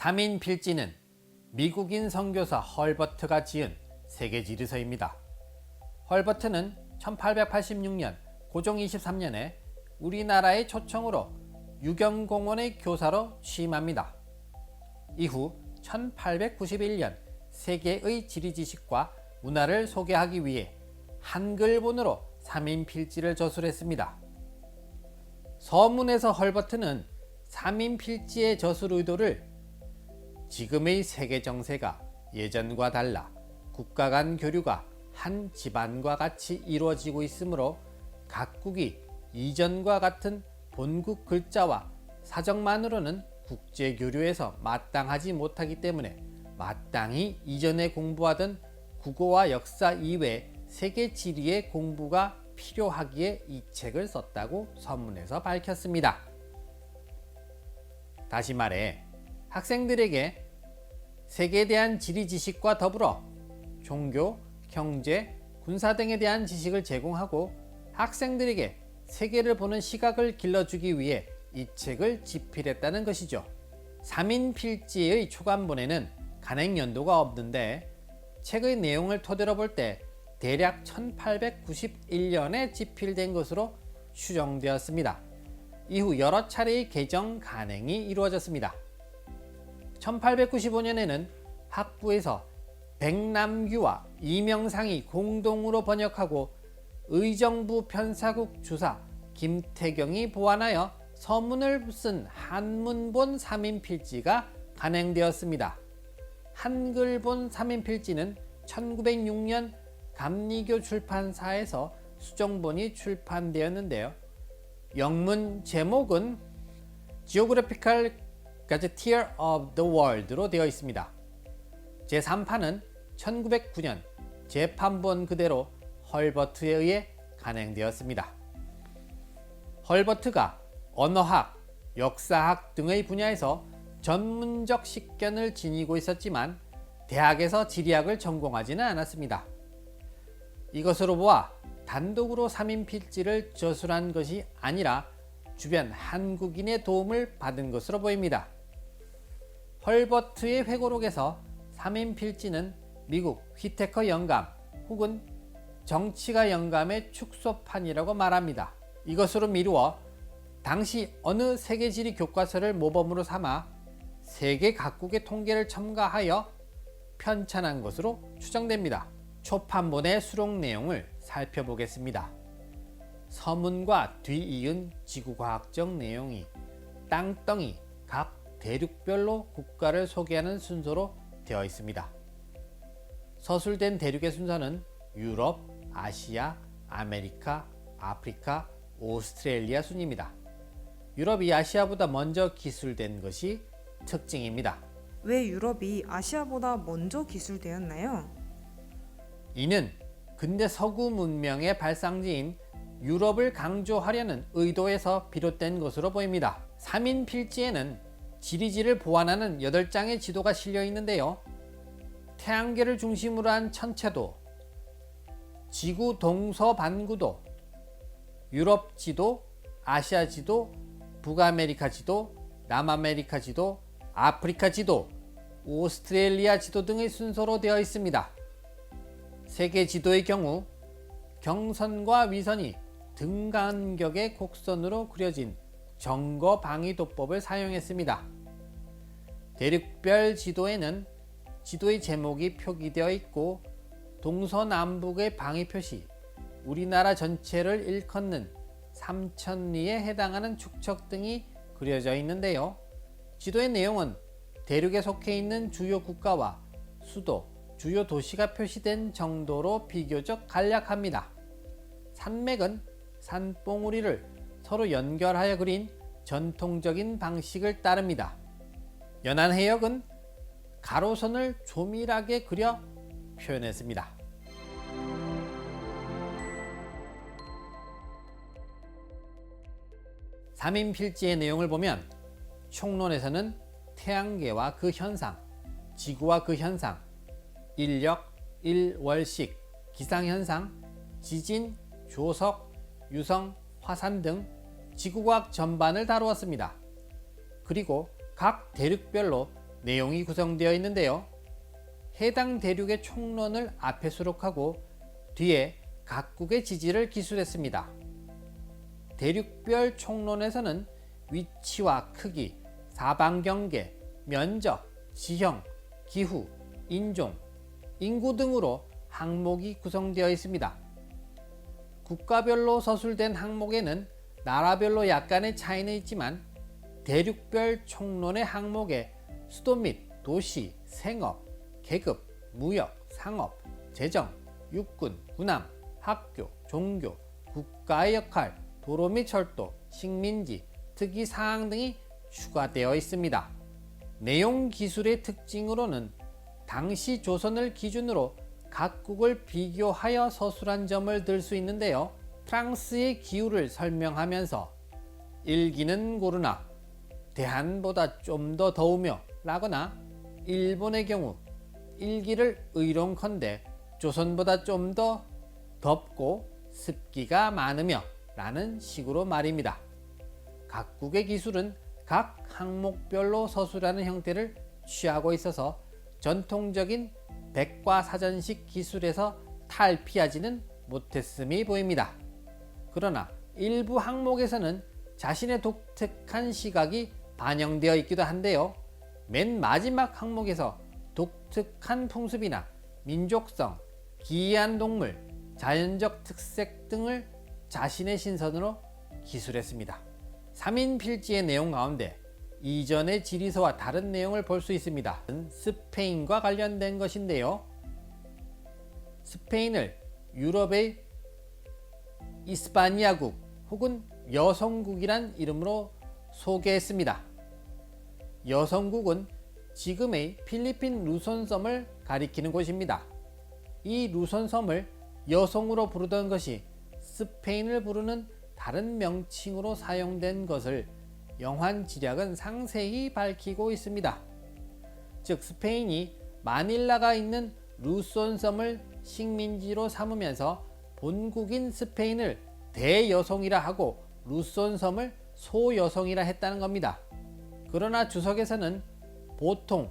3인 필지는 미국인 선교사 헐버트가 지은 세계 지리서입니다. 헐버트는 1886년 고종 23년에 우리나라의 초청으로 유경공원의 교사로 취임합니다. 이후 1891년 세계의 지리 지식과 문화를 소개하기 위해 한글본으로 3인 필지를 저술했습니다. 서문에서 헐버트는 3인 필지의 저술 의도를 지금의 세계 정세가 예전과 달라 국가 간 교류가 한 집안과 같이 이루어지고 있으므로 각국이 이전과 같은 본국 글자와 사정만으로는 국제 교류에서 마땅하지 못하기 때문에 마땅히 이전에 공부하던 국어와 역사 이외 세계 지리의 공부가 필요하기에 이 책을 썼다고 서문에서 밝혔습니다. 다시 말해 학생들에게 세계에 대한 지리 지식과 더불어 종교, 경제, 군사 등에 대한 지식을 제공하고 학생들에게 세계를 보는 시각을 길러주기 위해 이 책을 집필했다는 것이죠. 3인 필지의 초간본에는 간행 연도가 없는데 책의 내용을 토대로 볼 때 대략 1891년에 집필된 것으로 추정되었습니다. 이후 여러 차례의 개정 간행이 이루어졌습니다. 1895년에는 학부에서 백남규와 이명상이 공동으로 번역하고 의정부 편사국 주사 김태경이 보완하여 서문을 쓴 한문본 3인 필지가 간행되었습니다. 한글본 3인 필지는 1906년 감리교 출판사에서 수정본이 출판되었는데요. 영문 제목은 Geographical Gazetteer of the World로 되어 있습니다. 제3판은 1909년 제8본 그대로 헐버트에 의해 간행되었습니다. 헐버트가 언어학, 역사학 등의 분야에서 전문적 식견을 지니고 있었지만 대학에서 지리학을 전공하지는 않았습니다. 이것으로 보아 단독으로 3인 필지를 저술한 것이 아니라 주변 한국인의 도움을 받은 것으로 보입니다. 헐버트의 회고록에서 3인 필지는 미국 휘테커 영감 혹은 정치가 영감의 축소판이라고 말합니다. 이것으로 미루어 당시 어느 세계지리 교과서를 모범으로 삼아 세계 각국의 통계를 첨가하여 편찬한 것으로 추정됩니다. 초판본의 수록 내용을 살펴보겠습니다. 서문과 뒤이은 지구과학적 내용이 땅덩이 각 대륙별로 국가를 소개하는 순서로 되어 있습니다. 서술된 대륙의 순서는 유럽, 아시아, 아메리카, 아프리카, 오스트레일리아 순입니다. 유럽이 아시아보다 먼저 기술된 것이 특징입니다. 왜 유럽이 아시아보다 먼저 기술되었나요? 이는 근대 서구 문명의 발상지인 유럽을 강조하려는 의도에서 비롯된 것으로 보입니다. 3인 필지에는 지리지를 보완하는 8장의 지도가 실려 있는데요. 태양계를 중심으로 한 천체도, 지구 동서반구도, 유럽 지도, 아시아 지도, 북아메리카 지도, 남아메리카 지도, 아프리카 지도, 오스트레일리아 지도 등의 순서로 되어 있습니다. 세계 지도의 경우 경선과 위선이 등간격의 곡선으로 그려진 정거 방위도법을 사용했습니다. 대륙별 지도에는 지도의 제목이 표기되어 있고 동서남북의 방위 표시, 우리나라 전체를 일컫는 3000리에 해당하는 축척 등이 그려져 있는데요. 지도의 내용은 대륙에 속해 있는 주요 국가와 수도, 주요 도시가 표시된 정도로 비교적 간략합니다. 산맥은 산봉우리를 서로 연결하여 그린 전통적인 방식을 따릅니다. 연안 해역은 가로선을 조밀하게 그려 표현했습니다. 삼인 필지의 내용을 보면 총론에서는 태양계와 그 현상, 지구와 그 현상, 인력, 일월식, 기상현상, 지진, 조석, 유성, 화산 등 지구과학 전반을 다루었습니다. 그리고 각 대륙별로 내용이 구성되어 있는데요. 해당 대륙의 총론을 앞에 수록하고 뒤에 각국의 지지를 기술했습니다. 대륙별 총론에서는 위치와 크기, 사방경계, 면적, 지형, 기후, 인종, 인구 등으로 항목이 구성되어 있습니다. 국가별로 서술된 항목에는 나라별로 약간의 차이는 있지만 대륙별 총론의 항목에 수도 및 도시, 생업, 계급, 무역, 상업, 재정, 육군, 군함, 학교, 종교, 국가의 역할, 도로 및 철도, 식민지, 특이사항 등이 추가되어 있습니다. 내용 기술의 특징으로는 당시 조선을 기준으로 각국을 비교하여 서술한 점을 들 수 있는데요. 프랑스의 기후를 설명하면서 일기는 고르나 대한보다 좀 더 더우며 라거나 일본의 경우 일기를 의론컨대 조선보다 좀 더 덥고 습기가 많으며 라는 식으로 말입니다. 각국의 기술은 각 항목별로 서술하는 형태를 취하고 있어서 전통적인 백과사전식 기술에서 탈피하지는 못했음이 보입니다. 그러나 일부 항목에서는 자신의 독특한 시각이 반영되어 있기도 한데요. 맨 마지막 항목에서 독특한 풍습이나 민족성, 기이한 동물, 자연적 특색 등을 자신의 신선으로 기술했습니다. 3인 필지의 내용 가운데 이전의 지리서와 다른 내용을 볼 수 있습니다. 스페인과 관련된 것인데요. 스페인을 유럽의 이스파니아국 혹은 여성국이란 이름으로 소개했습니다. 여성국은 지금의 필리핀 루손섬을 가리키는 곳입니다. 이 루손섬을 여성으로 부르던 것이 스페인을 부르는 다른 명칭으로 사용된 것을 영환지략은 상세히 밝히고 있습니다. 즉 스페인이 마닐라가 있는 루손섬을 식민지로 삼으면서 본국인 스페인을 대여성이라 하고 루손섬을 소여성이라 했다는 겁니다. 그러나 주석에서는 보통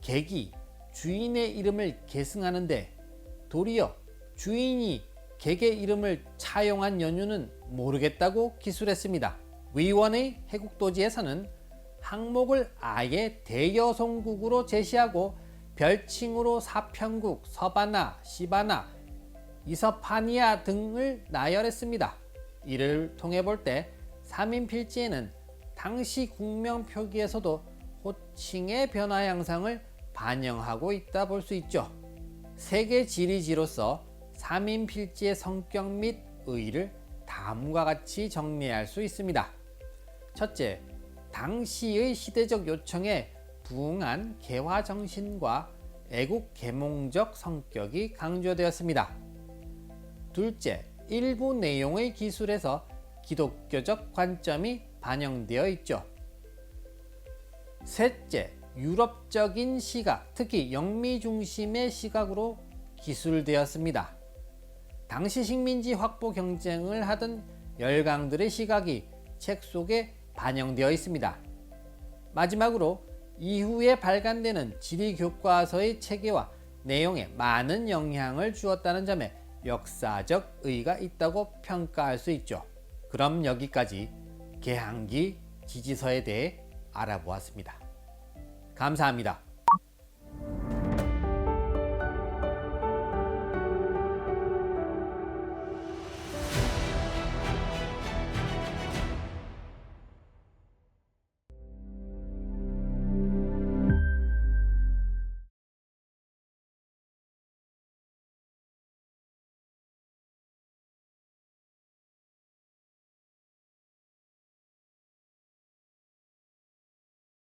객이 주인의 이름을 계승하는데 도리어 주인이 객의 이름을 차용한 연유는 모르겠다고 기술했습니다. 위원의 해국도지에서는 항목을 아예 대여성국으로 제시하고 별칭으로 사평국, 서바나, 시바나, 이서파니아 등을 나열했습니다. 이를 통해 볼 때 3인 필지에는 당시 국명 표기에서도 호칭의 변화 양상을 반영하고 있다 볼 수 있죠. 세계 지리지로서 3인 필지의 성격 및 의의를 다음과 같이 정리할 수 있습니다. 첫째, 당시의 시대적 요청에 부응한 개화 정신과 애국 계몽적 성격이 강조되었습니다. 둘째, 일부 내용의 기술에서 기독교적 관점이 반영되어 있죠. 셋째, 유럽적인 시각, 특히 영미 중심의 시각으로 기술되었습니다. 당시 식민지 확보 경쟁을 하던 열강들의 시각이 책 속에 반영되어 있습니다. 마지막으로 이후에 발간되는 지리교과서의 체계와 내용에 많은 영향을 주었다는 점에 역사적 의의가 있다고 평가할 수 있죠. 그럼 여기까지 개항기 지지서에 대해 알아보았습니다. 감사합니다.